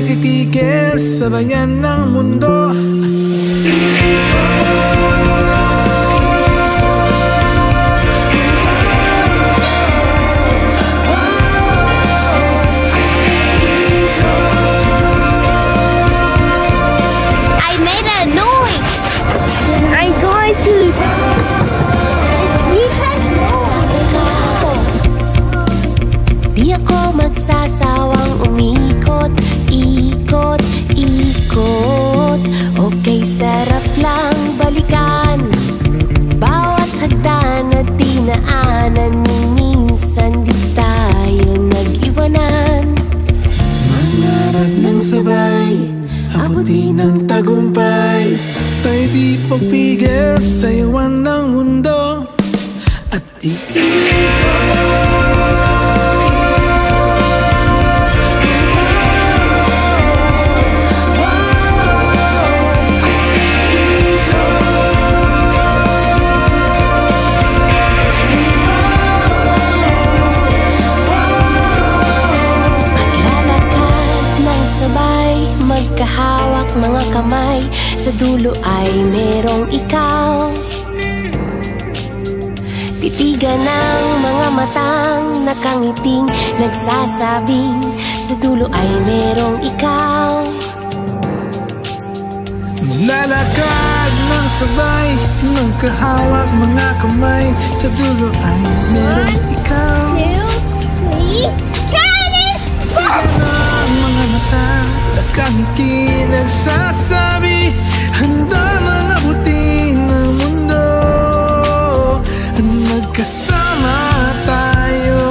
titigil sa bayan ng mundo. Di ako magsasawang umikot, ikot, ikot. Okay, sarap lang balikan bawat hagdan na dinaanan, ni minsan di tayo nag-iwanan. Mangarap ng sabay, abutin ng tagumpay. Tayo di papigil sa iwan ng mundo at iikot. Magkahawak mga kamay, sa dulo ay merong ikaw. Titigan ng mga matang nakangiting nagsasabing, sa dulo ay merong ikaw. Lalakad ng sabay, magkahawak mga kamay, sa dulo ay merong ikaw. Nakangiti, nagsasabi, handa nang abutin ang mundo. Magkasama tayo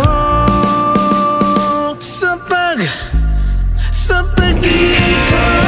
sa pag-ikot.